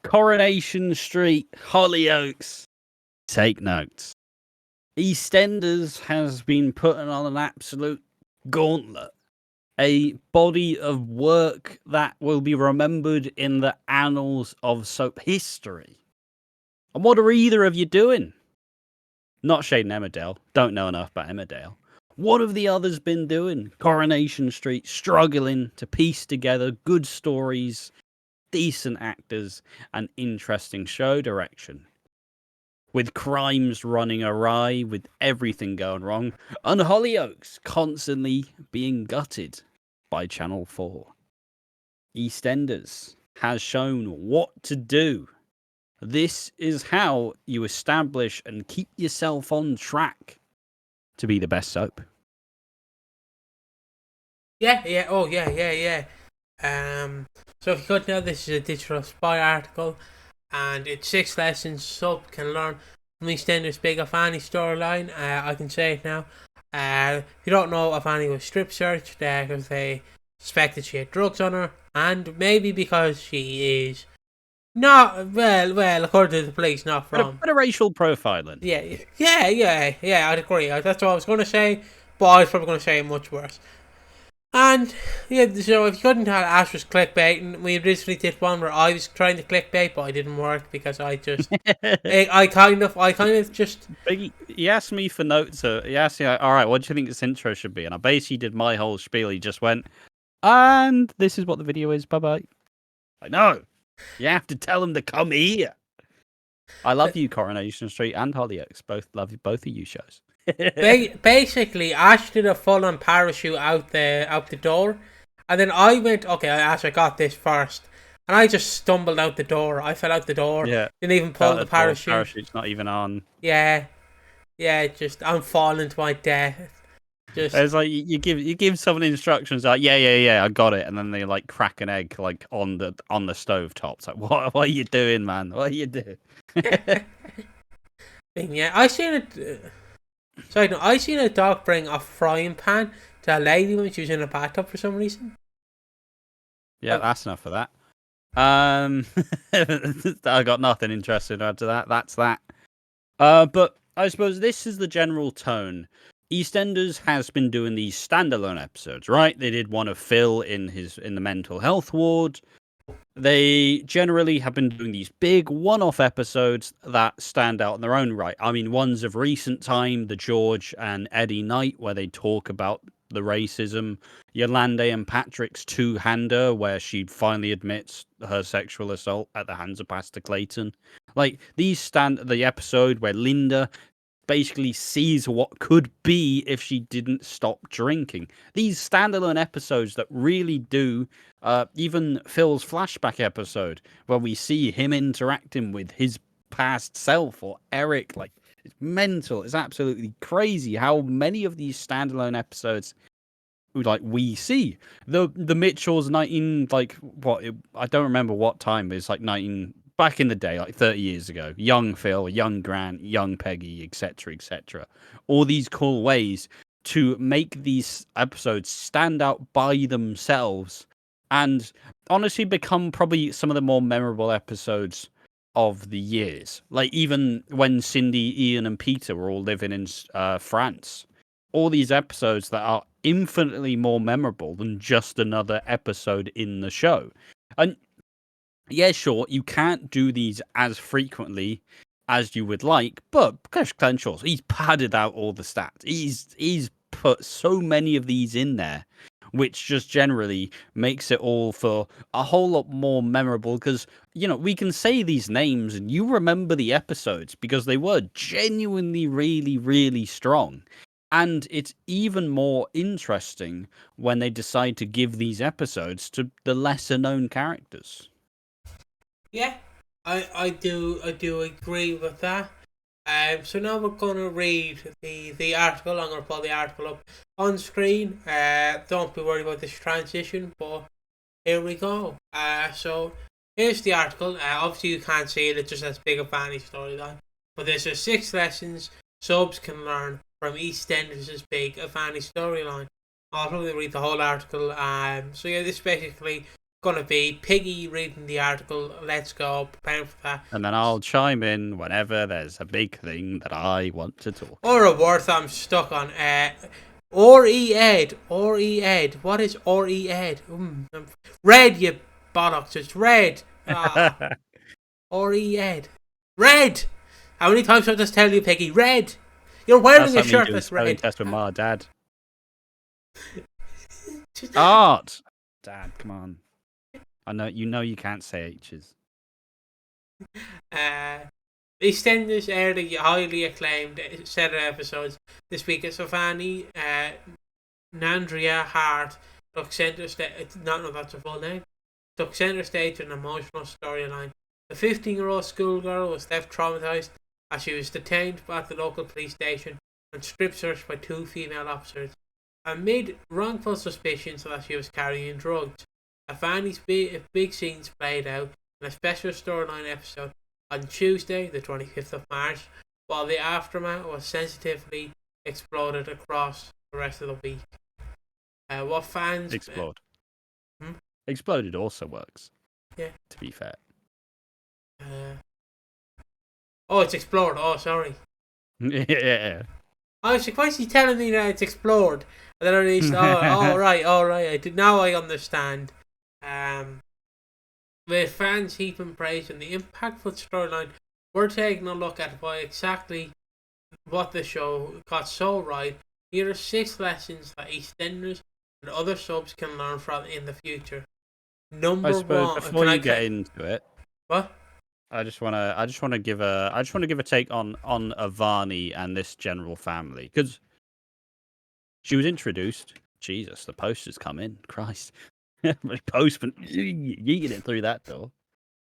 Coronation Street, Hollyoaks. Take notes. EastEnders has been putting on an absolute gauntlet. A body of work that will be remembered in the annals of soap history. And what are either of you doing? Not shading Emmerdale. Don't know enough about Emmerdale. What have the others been doing? Coronation Street, struggling to piece together good stories, decent actors, and interesting show direction. With crimes running awry, with everything going wrong, and Hollyoaks constantly being gutted by Channel 4. EastEnders has shown what to do. This is how you establish and keep yourself on track to be the best soap. Yeah. So if you couldn't know, this is a Digital Spy article, and it's 6 lessons soap can learn from EastEnders' big Afani storyline. I can say it now. If you don't know, Afani was strip searched because they suspected she had drugs on her, and maybe because she is not, well, according to the police, not from... Bit of racial profiling. Yeah, I'd agree. That's what I was going to say, but I was probably going to say it much worse. And, yeah, so if you couldn't tell, Ash was clickbaiting. We originally did one where I was trying to clickbait, but it didn't work because I just... I kind of just... He asked me for notes. He asked me, all right, what do you think this intro should be? And I basically did my whole spiel. He just went, and this is what the video is. Bye-bye. I know. You have to tell him to come here. I love you, Coronation Street and Hollyoaks. Love both of you shows. Basically, Ash did a full-on parachute out the door, and then I went, okay, Ash, I got this first, and I just stumbled out the door. I fell out the door. Yeah. Didn't even pull the parachute. The parachute's not even on. Yeah. Just I'm falling to my death. It's like you give someone instructions like yeah, I got it, and then they like crack an egg like on the stove top. It's like what are you doing, man? What are you doing? Yeah, I seen it. I seen a dog bring a frying pan to a lady when she was in a bathtub for some reason. Yeah, that's enough for that. I got nothing interesting to add to that. That's that. But I suppose this is the general tone. EastEnders has been doing these standalone episodes, right? They did one of Phil in the mental health ward. They generally have been doing these big one-off episodes that stand out in their own right. I mean, ones of recent time, the George and Eddie night, where they talk about the racism. Yolande and Patrick's two-hander, where she finally admits her sexual assault at the hands of Pastor Clayton. Like, the episode where Linda basically sees what could be if she didn't stop drinking. These standalone episodes that really do, even Phil's flashback episode, where we see him interacting with his past self, or Eric, like, it's mental. It's absolutely crazy how many of these standalone episodes like we see. The Mitchells 19, like, I don't remember what time, it's like 19 back in the day, like 30 years ago. Young Phil, young Grant, young Peggy, etc., etc. All these cool ways to make these episodes stand out by themselves and honestly become probably some of the more memorable episodes of the years. Like even when Cindy, Ian, and Peter were all living in France. All these episodes that are infinitely more memorable than just another episode in the show. And yeah, sure, you can't do these as frequently as you would like, but gosh, Clenshaw's, he's padded out all the stats. He's put so many of these in there, which just generally makes it all for a whole lot more memorable because, you know, we can say these names and you remember the episodes because they were genuinely really, really strong. And it's even more interesting when they decide to give these episodes to the lesser known characters. Yeah, I do agree with that. So now we're gonna read the article. I'm gonna pull the article up on screen. Don't be worried about this transition, but here we go. So here's the article. Obviously you can't see it; it just has big Fanny storyline. But there's 6 lessons subs can learn from EastEnders' big Fanny storyline. I'll probably read the whole article. So yeah, this basically gonna be Piggy reading the article. Let's go, prepare for that. And then I'll chime in whenever there's a big thing that I want to talk Or a word that I'm stuck on. R-E-Ed. R-E-Ed. What is R-E-Ed? Red, you bollocks. It's red. about. R-E-Ed. Red! How many times have I just tell you, Piggy? Red! You're wearing a shirt that's red. Test with my dad. Art! Dad, come on. I know you can't say H's. EastEnders aired the highly acclaimed set of episodes this week. Savani, Nandria Hart took centre stage. No, that's her full name. Took centre stage in an emotional storyline. The 15-year-old schoolgirl was left traumatised as she was detained at the local police station and strip searched by 2 female officers. Amid wrongful suspicions that she was carrying drugs, Avani's big scenes played out in a special storyline episode on Tuesday, the 25th of March, while the aftermath was sensitively exploded across the rest of the week. What fans... Explode. Exploded also works. Yeah. To be fair. It's explored. Oh, sorry. Yeah. I was like, why is he telling me that it's explored? And then I realized, all right. Now I understand. With fans heaping praise on the impactful storyline, we're taking a look at why exactly what the show got so right. Here are 6 lessons that EastEnders and other subs can learn from in the future. Number one. Before you get into it, what? I just want to give a take on Avani and this general family, because she was introduced. Jesus, the posters come in. Christ. Postman yeeting it through that door.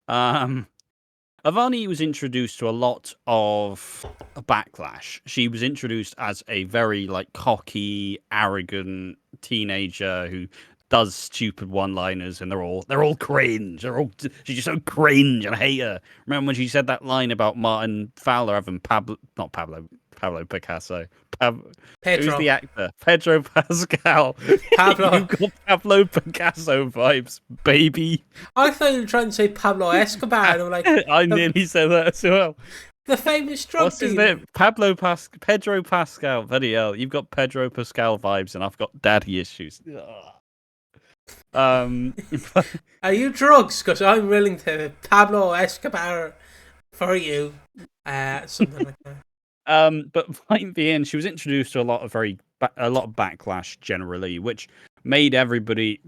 Avani was introduced to a lot of backlash. She was introduced as a very cocky, arrogant teenager who does stupid one-liners, and they're all cringe. She's just so cringe, and I hate her. Remember when she said that line about Martin Fowler having Pablo Picasso. Who's the actor? Pedro Pascal. Pablo. You've got Pablo Picasso vibes, baby. I thought you were trying to say Pablo Escobar. And I'm like, I nearly said that as well. The famous drug What's his name? Pedro Pascal. Bloody hell. You've got Pedro Pascal vibes, and I've got daddy issues. Are you drugs? Because I'm willing to Pablo Escobar for you. Something like that. But point being, she was introduced to a lot of backlash generally, which made everybody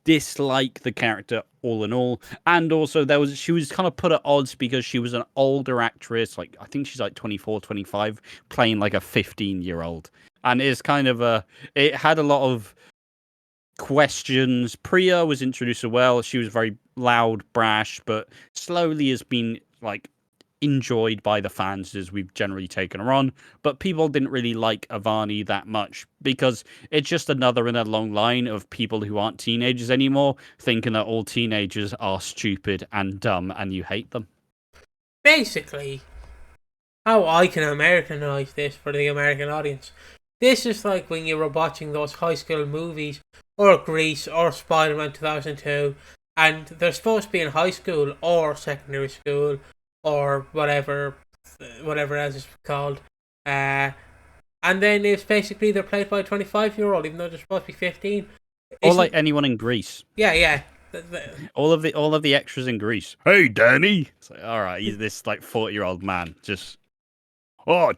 dislike the character all in all. And also she was kind of put at odds because she was an older actress, I think she's 24, 25, playing a 15-year-old. And it's kind of it had a lot of questions. Priya was introduced as well. She was very loud, brash, but slowly has been enjoyed by the fans as we've generally taken her on. But people didn't really like Avani that much because it's just another in a long line of people who aren't teenagers anymore thinking that all teenagers are stupid and dumb and you hate them. Basically, how I can Americanize this for the American audience. This is like when you were watching those high school movies, or Grease, or Spider-Man 2002, and they're supposed to be in high school or secondary school, or whatever else it's called. And then it's basically they're played by a 25-year-old, even though they're supposed to be 15. Or like anyone in Greece. Yeah. All of the extras in Greece. Hey, Danny. It's all right. He's this 40-year-old man. Just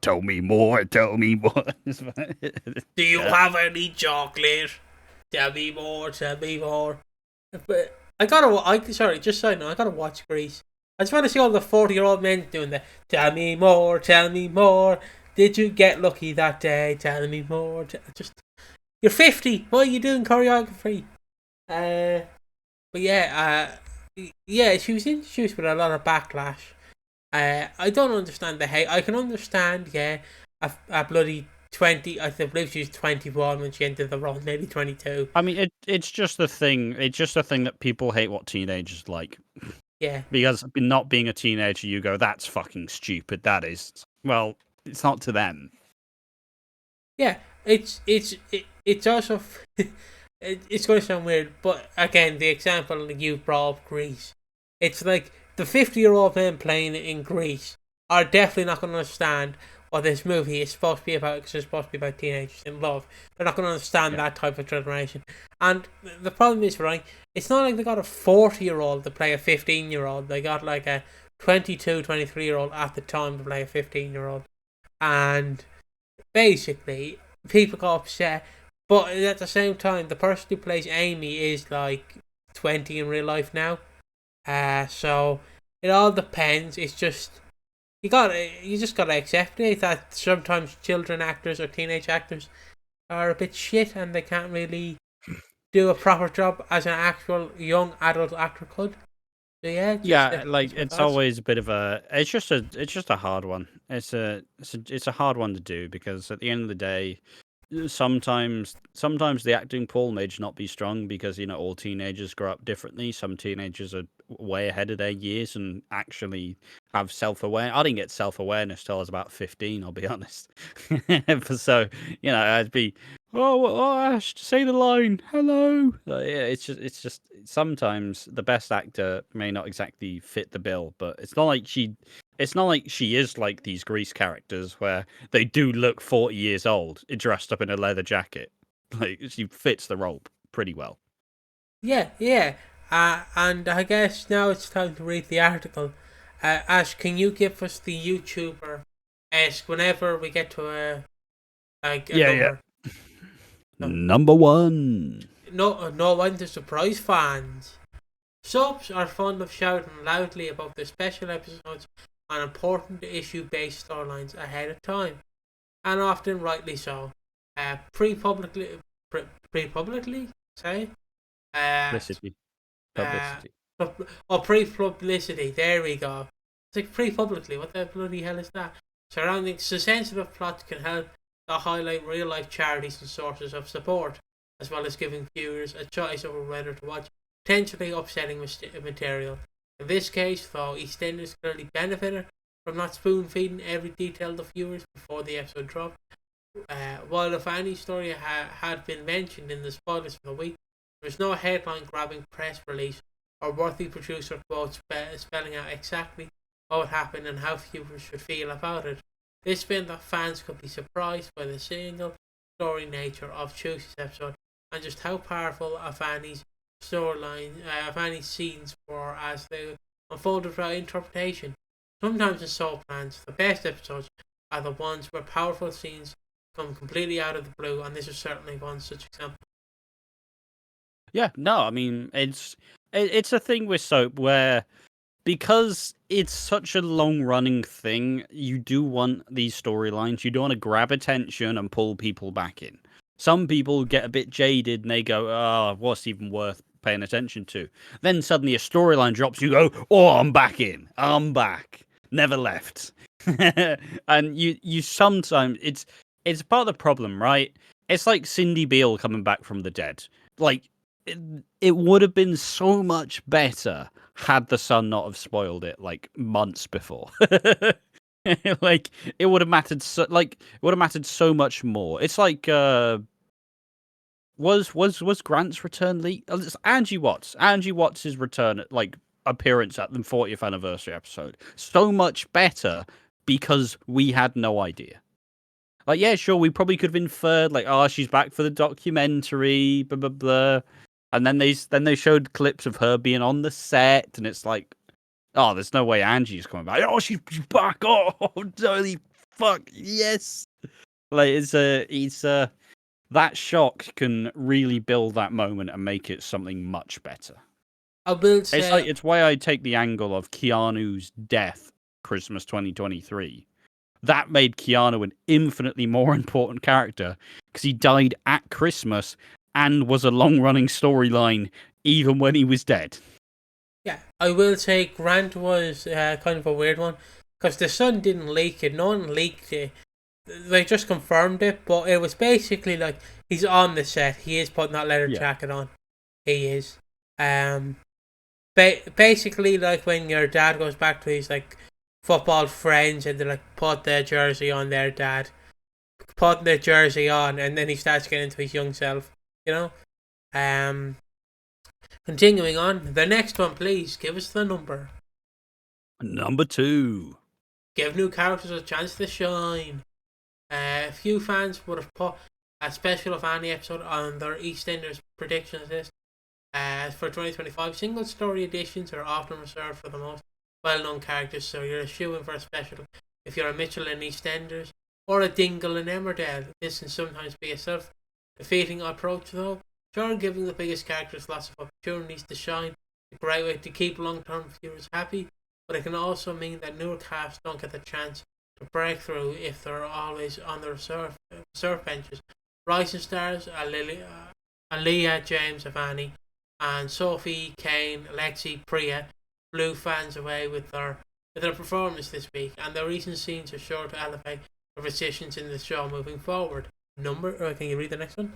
tell me more. Tell me more. Do you have any chocolate? Tell me more. Tell me more. But I gotta watch Grease. I just want to see all the 40-year-old men doing that. Tell me more. Tell me more. Did you get lucky that day? Tell me more. You're 50. Why are you doing choreography? But she was introduced with a lot of backlash. I don't understand the hate. I can understand, a bloody 20. I believe she was 21 when she entered the role, maybe 22. I mean, it's just a thing. It's just a thing that people hate what teenagers like. Yeah. Because not being a teenager, you go, that's fucking stupid. That is. Well, it's not to them. Yeah, it's also it's going to sound weird, but again, the example you brought up, Greece. It's like the 50-year-old men playing in Greece are definitely not going to understand what this movie is supposed to be about, because it's supposed to be about teenagers in love. They're not going to understand that type of generation. And the problem is, right, it's not like they got a 40-year-old to play a 15-year-old. They got like a 22, 23-year-old at the time to play a 15-year-old. And basically, people got upset. But at the same time, the person who plays Amy is like 20 in real life now. So it all depends. It's just you just gotta accept it that sometimes children actors or teenage actors are a bit shit and they can't really do a proper job as an actual young adult actor could. So yeah, like it's always a bit of a. It's just a hard one. It's a hard one to do because at the end of the day, sometimes the acting pool may just not be strong because all teenagers grow up differently. Some teenagers are way ahead of their years and actually have self-awareness. I didn't get self-awareness till I was about 15, I'll be honest. So I'd be I should say the line hello. Yeah, it's just sometimes the best actor may not exactly fit the bill, but it's not like she is like these Grease characters where they do look 40 years old, dressed up in a leather jacket. Like, she fits the role pretty well. Yeah. And I guess now it's time to read the article. Ash, can you give us the YouTuber esque whenever we get to a number? Yeah. Number one. No one to surprise fans. Soaps are fond of shouting loudly about the special episodes on important issue-based storylines ahead of time, and often rightly so. Pre-publicly, say? Publicity. Pre-publicity, there we go. It's like pre-publicly, what the bloody hell is that? Surrounding so sensitive plots can help to highlight real-life charities and sources of support, as well as giving viewers a choice over whether to watch potentially upsetting material. In this case, though, EastEnders clearly benefited from not spoon-feeding every detail to viewers before the episode dropped. While if any story had been mentioned in the spoilers for the week, there was no headline-grabbing press release or worthy producer quotes spelling out exactly what would happen and how viewers should feel about it. This meant that fans could be surprised by the single story nature of Tuesday's episode and just how powerful Fanny's storyline, Fanny's scenes were as they unfolded throughout interpretation. Sometimes in soap plans, the best episodes are the ones where powerful scenes come completely out of the blue, and this is certainly one such example. Yeah, no, I mean it's a thing with soap where because it's such a long-running thing, you do want these storylines. You do want to grab attention and pull people back in. Some people get a bit jaded and they go, "Oh, what's even worth paying attention to?" Then suddenly a storyline drops. You go, "Oh, I'm back in. I'm back. Never left." And you sometimes it's part of the problem, right? It's like Cindy Beale coming back from the dead. Like it would have been so much better had the Sun not have spoiled it like months before. Like it would have mattered so much more. It's like was Grant's return leaked? It's Angie Watts' return at like appearance at the 40th anniversary episode. So much better because we had no idea. Like, yeah, sure, we probably could have inferred like, oh, she's back for the documentary, blah blah blah. And then they showed clips of her being on the set, and it's like, oh, there's no way Angie's coming back. Oh, she's back. Oh, holy fuck, yes. Like it's that shock can really build that moment and make it something much better. I will say it's why I take the angle of Keanu's death, Christmas 2023. That made Keanu an infinitely more important character because he died at Christmas and was a long-running storyline even when he was dead. Yeah, I will say Grant was kind of a weird one because the Sun didn't leak it. No one leaked it. They just confirmed it, but it was basically like he's on the set. He is putting that leather jacket on. He is. Basically like when your dad goes back to his like football friends and they like put their jersey on their dad, putting their jersey on, and then he starts getting into his young self. You know, Continuing on, the next one, please give us the number. Number 2. Give new characters a chance to shine. A few fans would have put a special of any episode on their EastEnders predictions list. For 2025, single story editions are often reserved for the most well-known characters, so you're shooing for a special if you're a Mitchell in EastEnders or a Dingle in Emmerdale. This can sometimes be a self-defeating approach, though. Sure, giving the biggest characters lots of opportunities to shine, a great way to keep long-term viewers happy, but it can also mean that newer casts don't get the chance to break through if they're always on the reserve benches. Rising stars Aaliyah James Avani and Sophie, Kane, Lexi, Priya blew fans away with their performance this week, and the recent scenes are sure to elevate their positions in the show moving forward. Can you read the next one?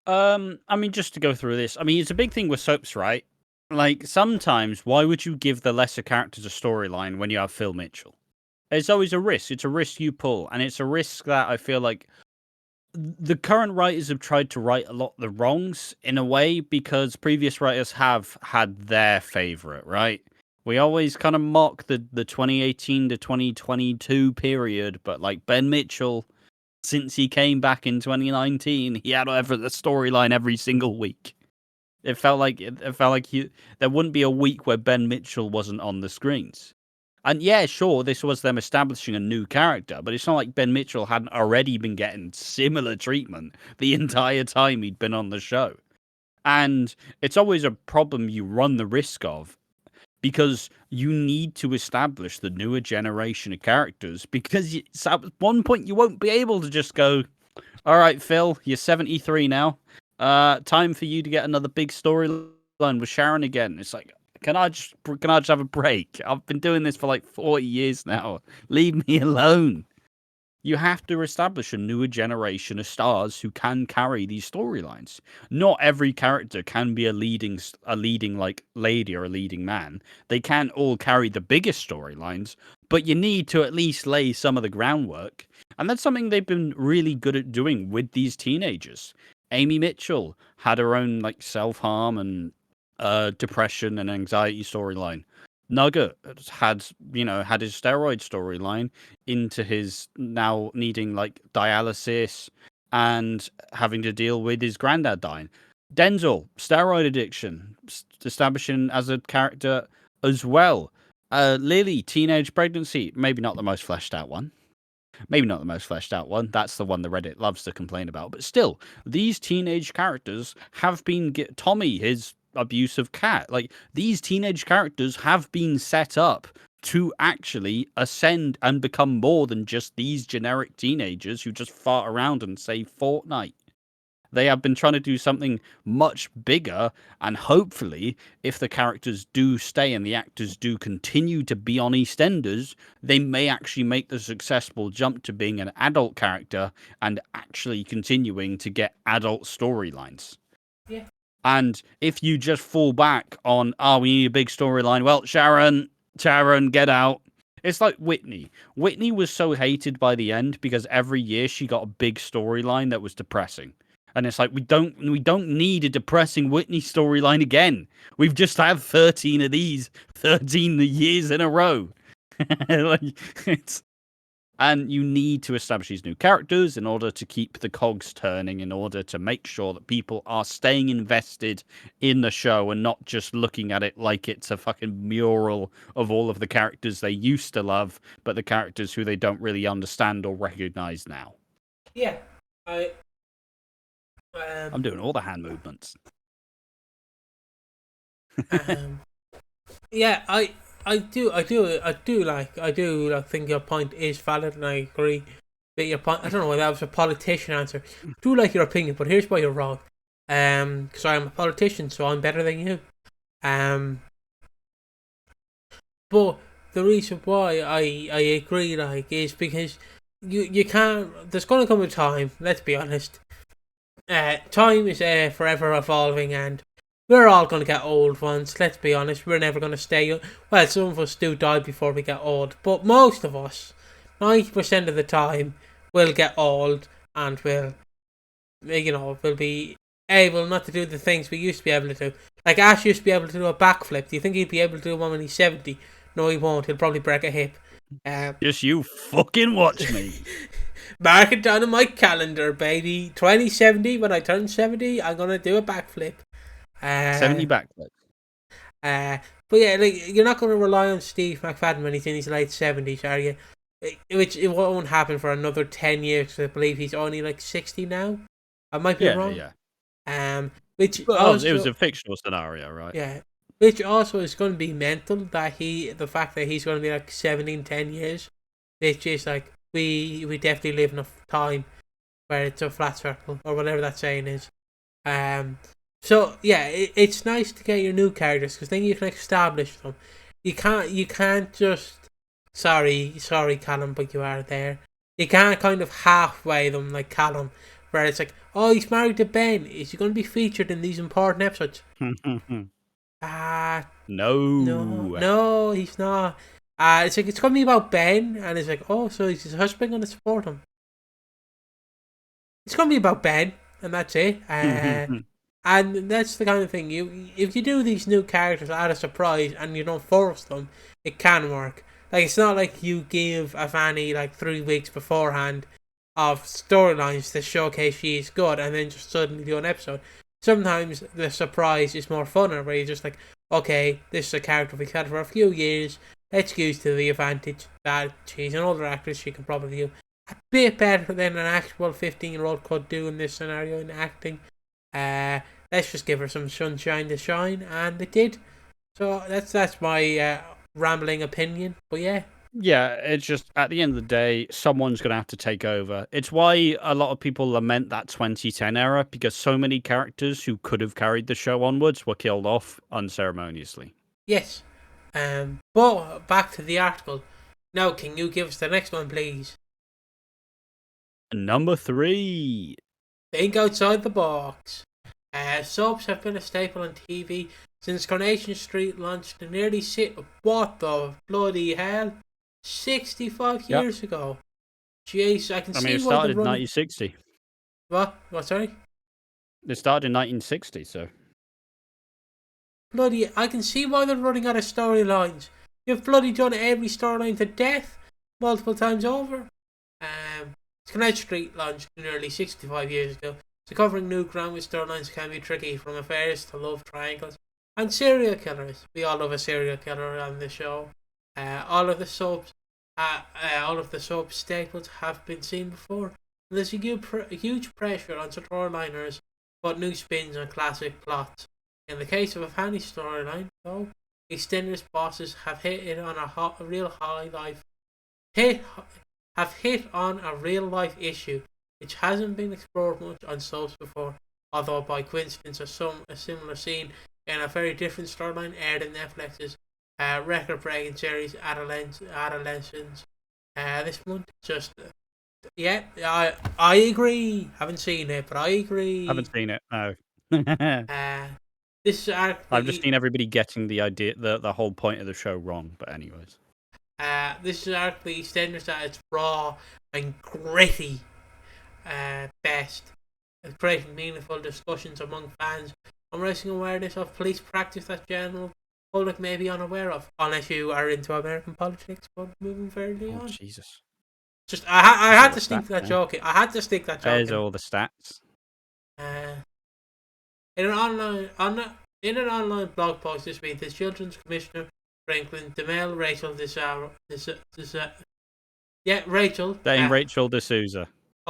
I mean, just to go through this, I mean, it's a big thing with soaps, right? Like, sometimes, why would you give the lesser characters a storyline when you have Phil Mitchell? It's always a risk. It's a risk you pull, and it's a risk that I feel like the current writers have tried to right a lot of the wrongs in a way, because previous writers have had their favorite, right? We always kind of mock the 2018 to 2022 period, but like Ben Mitchell, since he came back in 2019, he had the storyline every single week. It felt like there wouldn't be a week where Ben Mitchell wasn't on the screens. And yeah, sure, this was them establishing a new character, but it's not like Ben Mitchell hadn't already been getting similar treatment the entire time he'd been on the show. And it's always a problem you run the risk of, because you need to establish the newer generation of characters, because at one point you won't be able to just go, all right, Phil, you're 73 now. Time for you to get another big storyline with Sharon again. It's like, can I just have a break? I've been doing this for like 40 years now. Leave me alone. You have to establish a newer generation of stars who can carry these storylines. Not every character can be a leading like lady or a leading man. They can't all carry the biggest storylines, but you need to at least lay some of the groundwork. And that's something they've been really good at doing with these teenagers. Amy Mitchell had her own like self-harm and depression and anxiety storyline. Nugget had his steroid storyline into his now needing like dialysis and having to deal with his granddad dying. Denzel, steroid addiction, establishing as a character as well. Lily, teenage pregnancy, maybe not the most fleshed out one. That's the one the Reddit loves to complain about. But still, these teenage characters have been Tommy, his abusive cat. Like, these teenage characters have been set up to actually ascend and become more than just these generic teenagers who just fart around and say Fortnite. They have been trying to do something much bigger, and hopefully, if the characters do stay and the actors do continue to be on EastEnders, they may actually make the successful jump to being an adult character and actually continuing to get adult storylines. Yeah. And if you just fall back on, we need a big storyline, well, Sharon, get out. It's like Whitney. Whitney was so hated by the end because every year she got a big storyline that was depressing. And it's like, we don't need a depressing Whitney storyline again. We've just had 13 of these 13 years in a row. And you need to establish these new characters in order to keep the cogs turning, in order to make sure that people are staying invested in the show and not just looking at it like it's a fucking mural of all of the characters they used to love, but the characters who they don't really understand or recognize now. Yeah, I'm doing all the hand movements. Yeah, I do think your point is valid, and I agree with your point. I don't know whether that was a politician answer. I do like your opinion, but here's why you're wrong. Because I'm a politician, so I'm better than you. But the reason why I agree, is because you can't. There's going to come a time. Let's be honest. Time is forever evolving, and we're all going to get old once. Let's be honest, we're never going to stay young. Well, some of us do die before we get old, but most of us, 90% of the time, will get old, and will be able not to do the things we used to be able to do. Like Ash used to be able to do a backflip. Do you think he'd be able to do one when he's 70? No, he won't. He'll probably break a hip. Just you fucking watch me. Mark it down on my calendar, baby. 2070, when I turn 70, I'm going to do a backflip. 70 backflips. But yeah, like, you're not going to rely on Steve McFadden when he's in his late 70s, are you? Which it won't happen for another 10 years, because I believe he's only like 60 now. I might be wrong. Yeah. Which Well, also, it was a fictional scenario, right? Yeah. Which also is going to be mental, that the fact that he's going to be like 70 in 10 years. Which is like, we definitely live in a time where it's a flat circle, or whatever that saying is. So yeah, it's nice to get your new characters, because then you can establish them. You can't just sorry Callum, but you are there. You can't kind of halfway them like Callum, where it's like, oh, he's married to Ben. Is he going to be featured in these important episodes? No, he's not. It's like, it's going to be about Ben, and it's like, oh, so is his husband going to support him? It's going to be about Ben, and that's it. And that's the kind of thing, if you do these new characters at a surprise and you don't force them, it can work. Like, it's not like you give a Fanny like 3 weeks beforehand of storylines to showcase she's good, and then just suddenly do an episode. Sometimes the surprise is more funner, where you're just like, okay, this is a character we've had for a few years, let's use to the advantage that she's an older actress, she can probably do a bit better than an actual 15-year-old could do in this scenario in acting. Let's just give her some sunshine to shine, and it did. So that's my rambling opinion. But yeah. Yeah, it's just, at the end of the day, someone's going to have to take over. It's why a lot of people lament that 2010 era, because so many characters who could have carried the show onwards were killed off unceremoniously. Yes. But back to the article. Now, can you give us the next one, please? Number 3. Think outside the box. Soaps have been a staple on TV since Coronation Street launched in nearly what the bloody hell? 65 years ago. Jeez, I see it started in 1960. What? Sorry? It started in 1960, so. Bloody, I can see why they're running out of storylines. You've bloody done every storyline to death multiple times over. Coronation Street launched nearly 65 years ago. So covering new ground with storylines can be tricky, from affairs to love triangles and serial killers. We all love a serial killer on the show. All of the soap staples have been seen before. And there's a huge pressure on storyliners to put new spins on classic plots. In the case of a Fanny storyline, though, EastEnders bosses have hit on a real life issue, which hasn't been explored much on soaps before, although by coincidence a similar scene in a very different storyline aired in Netflix's record-breaking series Adolescence this month. I agree. Haven't seen it, but I agree. Haven't seen it, no. This is I've just seen everybody getting the idea, the whole point of the show wrong, but anyways. This is arguably EastEnders at its raw and gritty best, creating meaningful discussions among fans and raising awareness of police practice that general public may be unaware of, unless you are into American politics. But moving fairly on. Jesus! Just I had to sneak that joke in. I had to stick that joke in. There's all the stats. In an online blog post this week, the Children's Commissioner Franklin Demel Rachel D'Souza.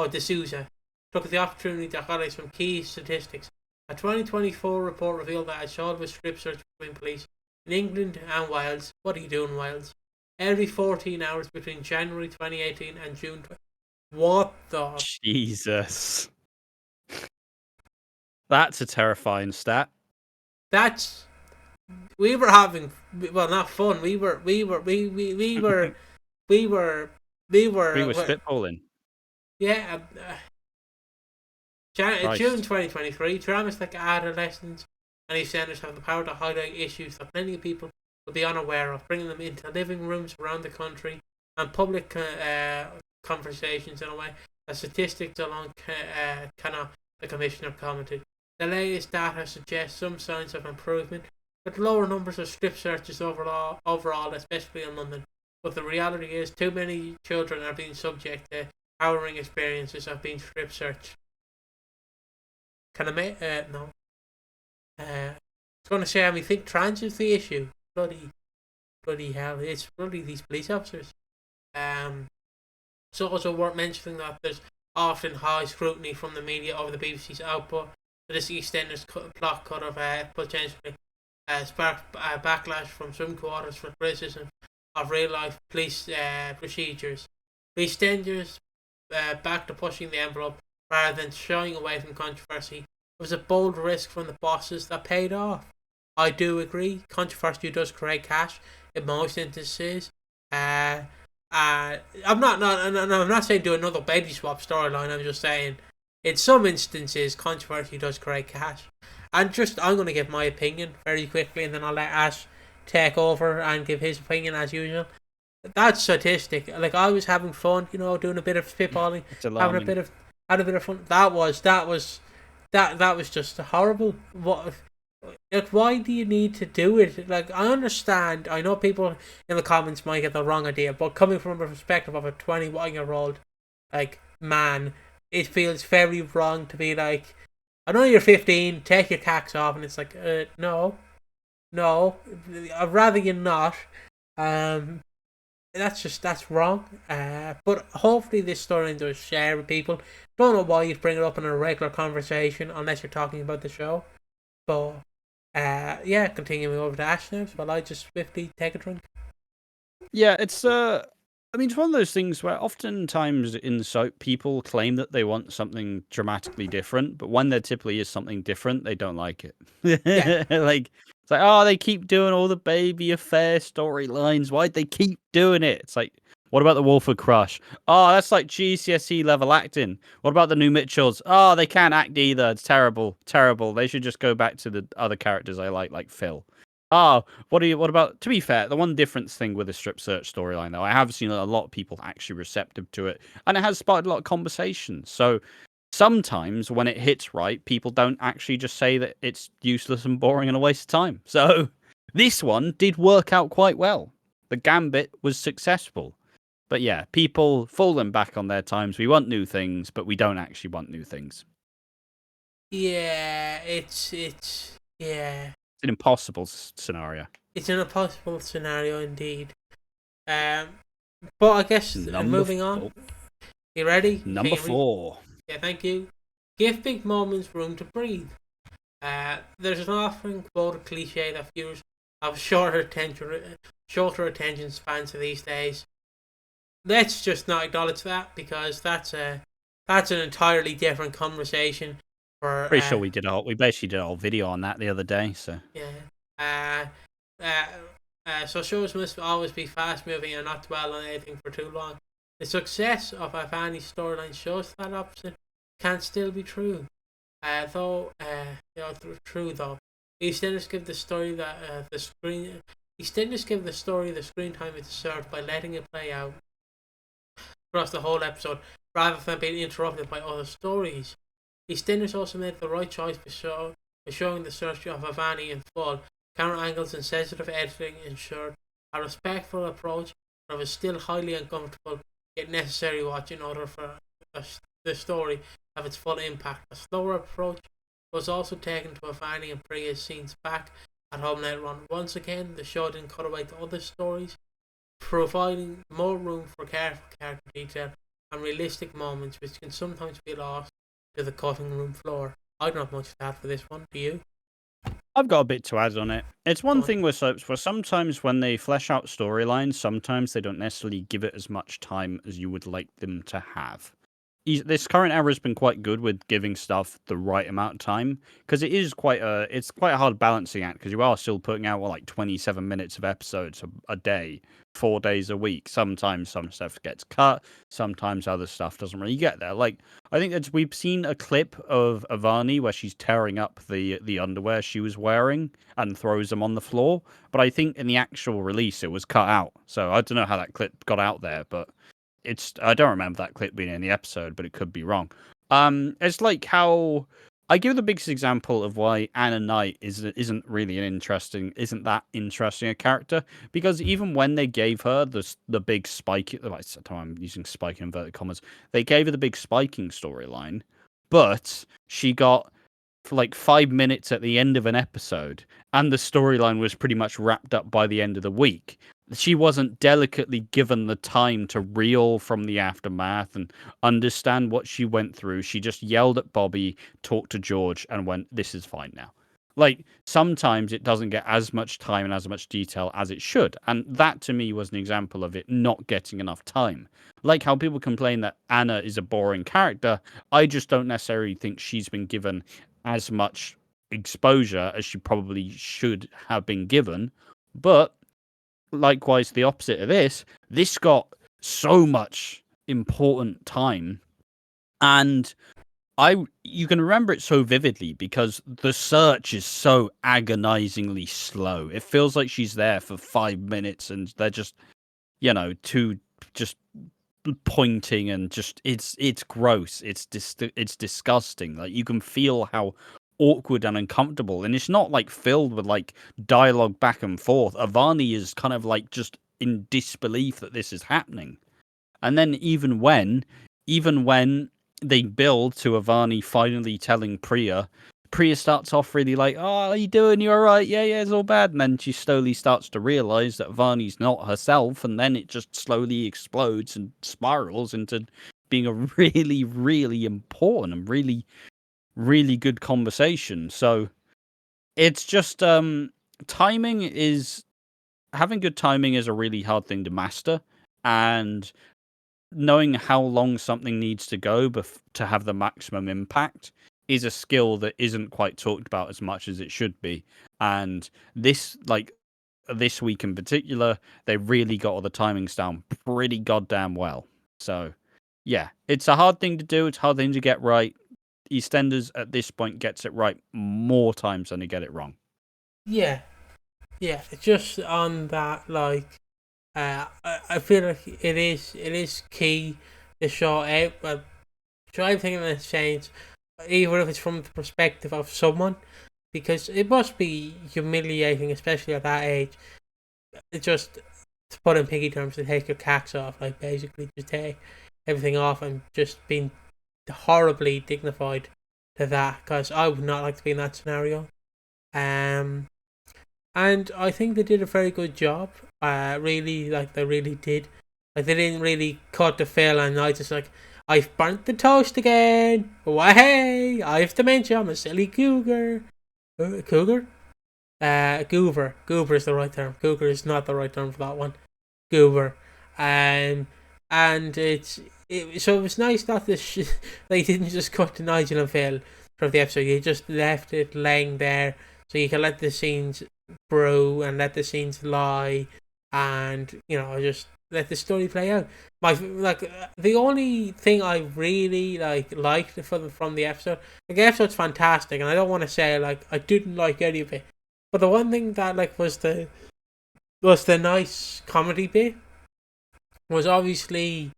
D'Souza took the opportunity to highlight some key statistics. A 2024 report revealed that a child was strip searched between police in England and Wales. What are you doing, Wales? Every 14 hours between January 2018 and June. What the? Jesus. That's a terrifying stat. We were having, well, not fun. We were spitballing. Yeah. June 2023, dramas like Adolescents and EastEnders have the power to highlight issues that plenty of people will be unaware of, bringing them into living rooms around the country and public conversations in a way that statistics alone cannot, the Commissioner commented. The latest data suggests some signs of improvement, with lower numbers of strip searches overall, especially in London. But the reality is, too many children are being subject to harrowing experiences of being strip searched. Can I make no? I was going to say, I think trans is the issue. Bloody hell! It's bloody these police officers. It's also worth mentioning that there's often high scrutiny from the media over the BBC's output. So this EastEnders plot could have potentially sparked backlash from some quarters for criticism of real-life police procedures. EastEnders, back to pushing the envelope rather than shying away from controversy, was a bold risk from the bosses that paid off. I do agree, controversy does create cash in most instances. I'm not saying do another baby swap storyline. I'm just saying, in some instances, controversy does create cash. And I'm going to give my opinion very quickly, and then I'll let Ash take over and give his opinion as usual. That statistic, like, I was having fun, doing a bit of spitballing, having a bit of fun. That was just horrible. What? Like, why do you need to do it? Like, I understand. I know people in the comments might get the wrong idea, but coming from a perspective of a 21-year-old, like, man, it feels very wrong to be like, I know you're 15, take your cacks off, and it's like, no, I'd rather you not. That's wrong. But hopefully this story does share with people. Don't know why you'd bring it up in a regular conversation unless you're talking about the show. But continuing over to Ash now, while I just swiftly take a drink. Yeah, it's it's one of those things where oftentimes in soap people claim that they want something dramatically different, but when there typically is something different, they don't like it. Yeah. Like, it's like, oh, they keep doing all the baby affair storylines. Why'd they keep doing it? It's like, what about the Walford crush? Oh, that's like GCSE level acting. What about the new Mitchells? Oh, they can't act either. It's terrible. They should just go back to the other characters I like Phil. Oh, what about, to be fair, the one difference thing with the strip search storyline, though, I have seen a lot of people actually receptive to it, and it has sparked a lot of conversations. So sometimes when it hits right, people don't actually just say that it's useless and boring and a waste of time. So this one did work out quite well. The gambit was successful. But yeah, people falling back on their times. We want new things, but we don't actually want new things. Yeah, it's an impossible scenario. It's an impossible scenario indeed. But I guess moving on. You ready? Number 4. Yeah, thank you. Give big moments room to breathe. There's an often quoted cliche that viewers have shorter attention spans these days. Let's just not acknowledge that, because that's an entirely different conversation. Pretty sure we basically did a whole video on that the other day. So yeah. So shows must always be fast moving and not dwell on anything for too long. The success of Ivani's storyline shows that opposite can still be true. True though. EastEnders give the story the screen time it deserved by letting it play out across the whole episode, rather than being interrupted by other stories. EastEnders also made the right choice by showing the search of Ivani in full. Camera angles and sensitive editing ensured a respectful approach, but it was still highly uncomfortable yet necessary watch in order for the story to have its full impact. A slower approach was also taken to Ivani and Priya's scenes back at home later on. Once again, the show didn't cut away to other stories, providing more room for careful character detail and realistic moments, which can sometimes be lost to the cutting room floor. I don't have much to add for this one. Do you? I've got a bit to add on it. It's one thing with soaps where sometimes when they flesh out storylines, sometimes they don't necessarily give it as much time as you would like them to have. This current era has been quite good with giving stuff the right amount of time, because it's quite a hard balancing act, because you are still putting out 27 minutes of episodes a day, 4 days a week. Sometimes some stuff gets cut, sometimes other stuff doesn't really get there. Like, I think that we've seen a clip of Ivani where she's tearing up the underwear she was wearing and throws them on the floor, but I think in the actual release it was cut out. So I don't know how that clip got out there, but I don't remember that clip being in the episode, but it could be wrong. It's like how I give the biggest example of why Anna Knight isn't that interesting a character, because even when they gave her the big spike, I'm using spike in inverted commas, they gave her the big spiking storyline, but she got for like 5 minutes at the end of an episode, and the storyline was pretty much wrapped up by the end of the week. She wasn't delicately given the time to reel from the aftermath and understand what she went through. She just yelled at Bobby, talked to George, and went, "This is fine now." Like, sometimes it doesn't get as much time and as much detail as it should. And that, to me, was an example of it not getting enough time. Like how people complain that Anna is a boring character, I just don't necessarily think she's been given as much exposure as she probably should have been given. But likewise, the opposite of this got so much important time, and you can remember it so vividly because the search is so agonizingly slow. It feels like she's there for 5 minutes and they're just, two just pointing, and just it's gross. It's disgusting. Like, you can feel how awkward and uncomfortable, and it's not like filled with like dialogue back and forth. Avani is kind of like just in disbelief that this is happening. And then even when they build to Avani finally telling Priya starts off really like, "Oh, how are you doing? You all right? Yeah, it's all bad." And then she slowly starts to realize that Avani's not herself, and then it just slowly explodes and spirals into being a really, really important and really, really good conversation. So it's just having good timing is a really hard thing to master, and knowing how long something needs to go to have the maximum impact is a skill that isn't quite talked about as much as it should be. And this week in particular, they really got all the timings down pretty goddamn well. So yeah, it's a hard thing to do. It's a hard thing to get right. EastEnders at this point gets it right more times than they get it wrong. Yeah, it's just on that, like, I feel like it is key to show out, but try everything in a sense, even if it's from the perspective of someone, because it must be humiliating, especially at that age. It just, to put in Piggy terms, to take your cacks off, like basically just take everything off and just being horribly dignified to that, because I would not like to be in that scenario. And I think they did a very good job. Really, like, they really did. Like, they didn't really cut the fill, and I just like, "I've burnt the toast again. Why, hey, I've dementia. I'm a silly cougar." Cougar? Goover. Goover is the right term. Cougar is not the right term for that one. Goover. And so it was nice that they didn't just cut to Nigel and Phil from the episode. You just left it laying there so you can let the scenes brew and let the scenes lie, and just let the story play out. The only thing I really liked from the episode, the episode's fantastic, and I don't want to say like I didn't like any of it, but the one thing that was the nice comedy bit was obviously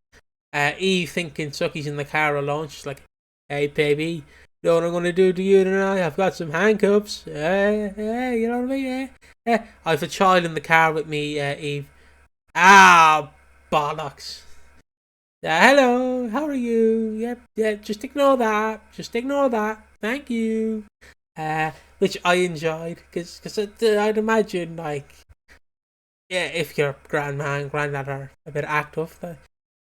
Eve thinking Suki's in the car alone. She's like, "Hey baby, you know what I'm going to do to you tonight? I've got some handcuffs. You know what I mean? I have a child in the car with me, Eve." "Ah, bollocks. Hello, how are you? Yep, just ignore that. Thank you." Which I enjoyed, because I'd imagine, like, if your grandma and granddad are a bit active,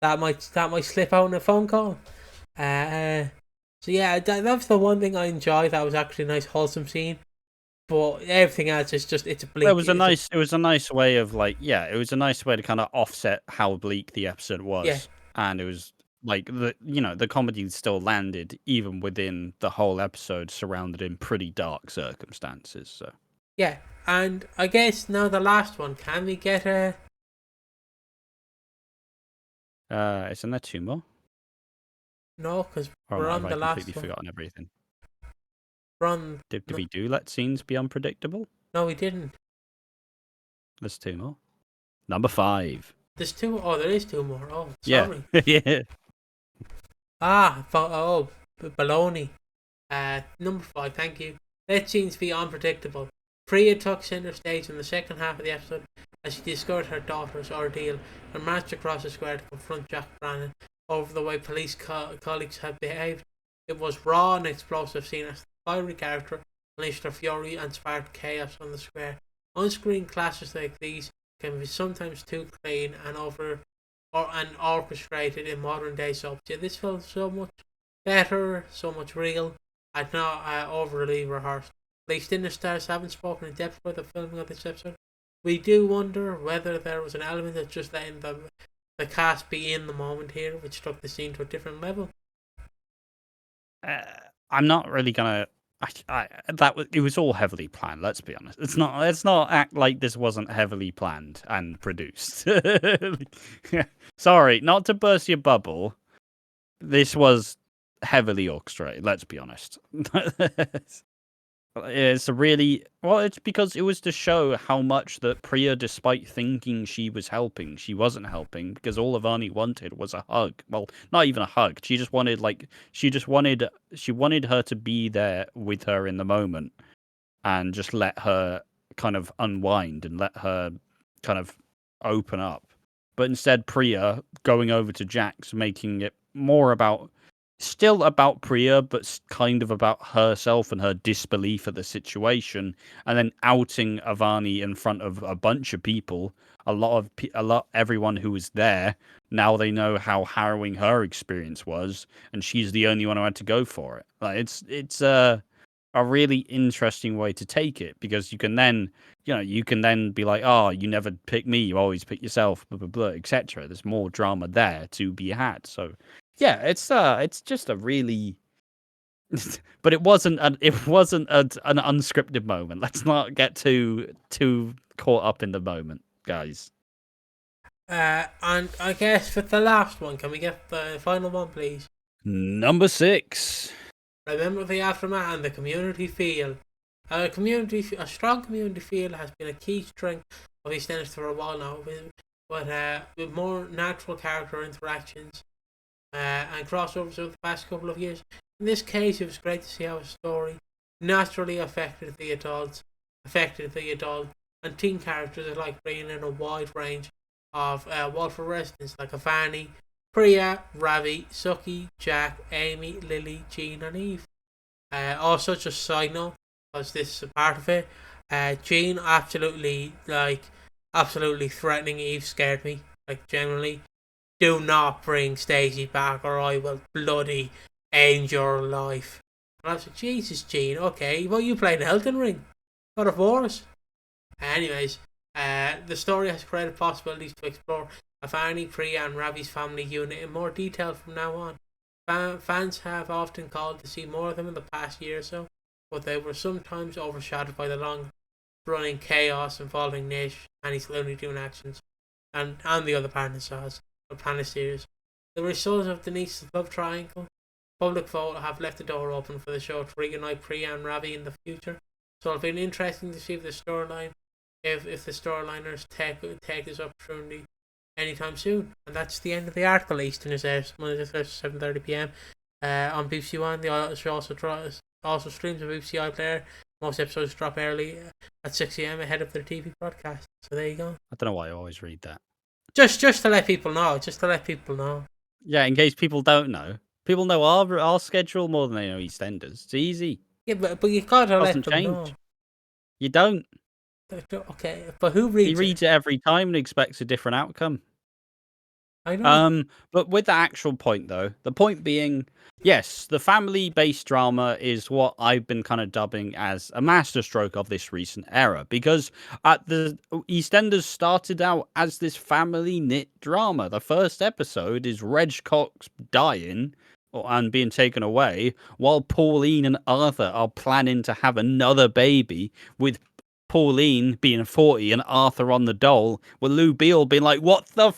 that might slip out in a phone call. So yeah, that was the one thing I enjoyed. That was actually a nice wholesome scene. But everything else is just, it's a bleak. It was a nice way of it was a nice way to kind of offset how bleak the episode was. Yeah. And it was like the comedy still landed even within the whole episode, surrounded in pretty dark circumstances. So yeah, and I guess now the last one, can we get a? Isn't there two more? No, because we're on the last one. I've completely forgotten everything. Did we do let scenes be unpredictable? No, we didn't. There's two more. Number 5. There's two more. Oh, there is two more. Oh, yeah. sorry. Yeah. Baloney. Number 5, thank you. Let scenes be unpredictable. Priya took centre stage in the second half of the episode as she discovered her daughter's ordeal and marched across the square to confront Jack Brannon over the way police colleagues had behaved. It was raw and explosive, seen as the fiery character unleashed her fury and sparked chaos on the square. On-screen clashes like these can be sometimes too clean and orchestrated in modern day soaps. Yet this felt so much better, so much real, and not overly rehearsed. EastEnders stars haven't spoken in depth about the filming of this episode. We do wonder whether there was an element of just letting the cast be in the moment here, which took the scene to a different level. I'm not really gonna. It was all heavily planned. Let's be honest. Let's not act like this wasn't heavily planned and produced. Sorry, not to burst your bubble. This was heavily orchestrated. Let's be honest. It's it's because it was to show how much that Priya, despite thinking she was helping, she wasn't helping, because all Avani wanted was a hug. Well, not even a hug. She just wanted she wanted her to be there with her in the moment and just let her kind of unwind and let her kind of open up. But instead, Priya going over to Jax, making it still about Priya, but kind of about herself and her disbelief at the situation, and then outing Avani in front of a bunch of people. Everyone who was there, now they know how harrowing her experience was, and she's the only one who had to go for it. Like it's a really interesting way to take it, because you can then be like, oh, you never pick me, you always pick yourself, blah blah blah, etc. There's more drama there to be had. So yeah, it's just a really, but it wasn't an unscripted moment. Let's not get too caught up in the moment, guys. And I guess for the last one, can we get the final one, please? Number 6. Remember the aftermath and the community feel. A strong community feel has been a key strength of EastEnders for a while now, with more natural character interactions and crossovers over the past couple of years. In this case, it was great to see how a story naturally affected the adult and teen characters alike, bringing in a wide range of Walford residents like Avani, Priya, Ravi, Suki, Jack, Amy, Lily, Jean and Eve. Also, just a side note, because this is a part of it, Jean absolutely threatening Eve scared me. Like, generally, do not bring Stacey back or I will bloody end your life. And I was like, Jesus, Jean, okay, well, you played Elden Ring. God of Wars. Anyways, the story has created possibilities to explore Avani, Priya and Ravi's family unit in more detail from now on. Fans have often called to see more of them in the past year or so, but they were sometimes overshadowed by the long-running chaos involving Nish and his Looney Tune actions, and the other Planet series. The result of Denise's love triangle, public vote have left the door open for the show to reunite Priya and Ravi in the future. So it'll be interesting to see if the storyliners take this opportunity anytime soon. And that's the end of the article. EastEnders airs Monday to Thursday, 7:30 p.m. On BBC One. The show also streams on BBC iPlayer. Most episodes drop early at 6 a.m. ahead of their TV broadcast. So there you go. I don't know why I always read that. Just to let people know. Yeah, in case people don't know. People know our schedule more than they know EastEnders. It's easy. Yeah, but you gotta let them know. You don't. Okay, but who reads it? He reads it every time and expects a different outcome. I know. But with the actual point, though, the point being, yes, the family-based drama is what I've been kind of dubbing as a masterstroke of this recent era, because at the EastEnders started out as this family-knit drama. The first episode is Reg Cox dying and being taken away, while Pauline and Arthur are planning to have another baby, with Pauline being 40 and Arthur on the dole, with Lou Beale being like, what the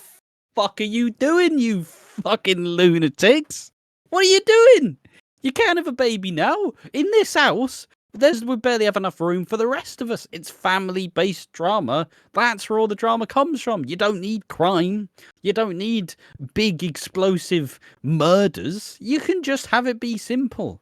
fuck are you doing, you fucking lunatics? What are you doing? You can't have a baby now. In this house, we barely have enough room for the rest of us. It's family-based drama. That's where all the drama comes from. You don't need crime. You don't need big explosive murders. You can just have it be simple.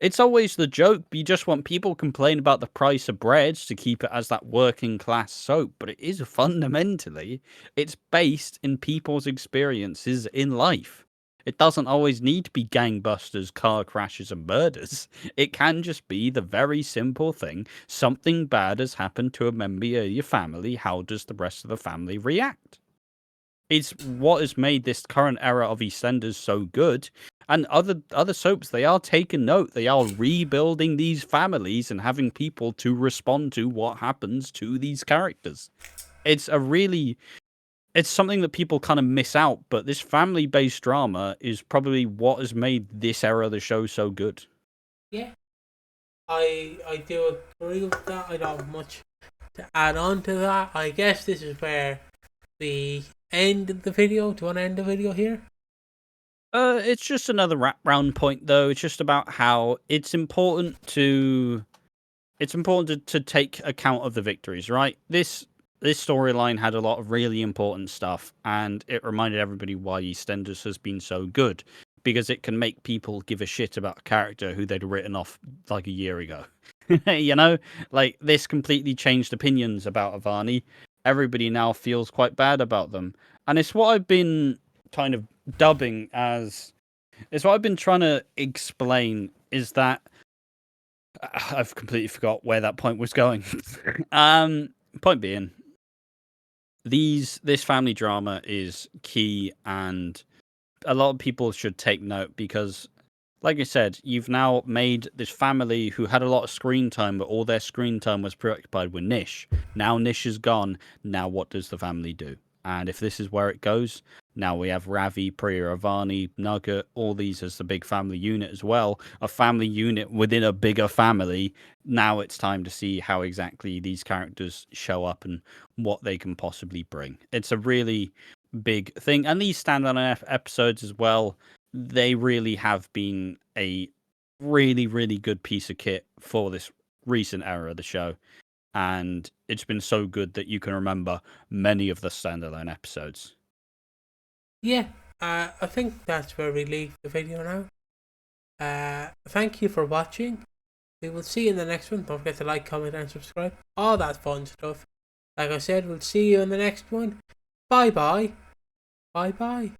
It's always the joke. You just want people complain about the price of bread to keep it as that working class soap. But it is fundamentally, it's based in people's experiences in life. It doesn't always need to be gangbusters, car crashes, and murders. It can just be the very simple thing. Something bad has happened to a member of your family. How does the rest of the family react? It's what has made this current era of EastEnders so good. And other soaps, they are taking note. They are rebuilding these families and having people to respond to what happens to these characters. It's something that people kind of miss out, but this family-based drama is probably what has made this era of the show so good. Yeah, I do agree with that. I don't have much to add on to that. I guess this is where we end the video. Do you want to end the video here? It's just another wrap round point, though. It's just about how it's important to take account of the victories, right? This storyline had a lot of really important stuff, and it reminded everybody why EastEnders has been so good, because it can make people give a shit about a character who they'd written off like a year ago. You know, like this completely changed opinions about Avani. Everybody now feels quite bad about them, and it's what I've been kind of dubbing as. It's what I've been trying to explain is that I've completely forgot where that point was going. Point being, this family drama is key, and a lot of people should take note because, like I said, you've now made this family who had a lot of screen time, but all their screen time was preoccupied with Nish. Now Nish is gone. Now what does the family do? And if this is where it goes, now we have Ravi, Priya, Avani, Nugget, all these as the big family unit as well. A family unit within a bigger family. Now it's time to see how exactly these characters show up and what they can possibly bring. It's a really big thing. And these standalone episodes as well, they really have been a really, really good piece of kit for this recent era of the show. And it's been so good that you can remember many of the standalone episodes. Yeah, I think that's where we leave the video now. Thank you for watching. We will see you in the next one. Don't forget to like, comment, and subscribe. All that fun stuff. Like I said, we'll see you in the next one. Bye bye. Bye bye.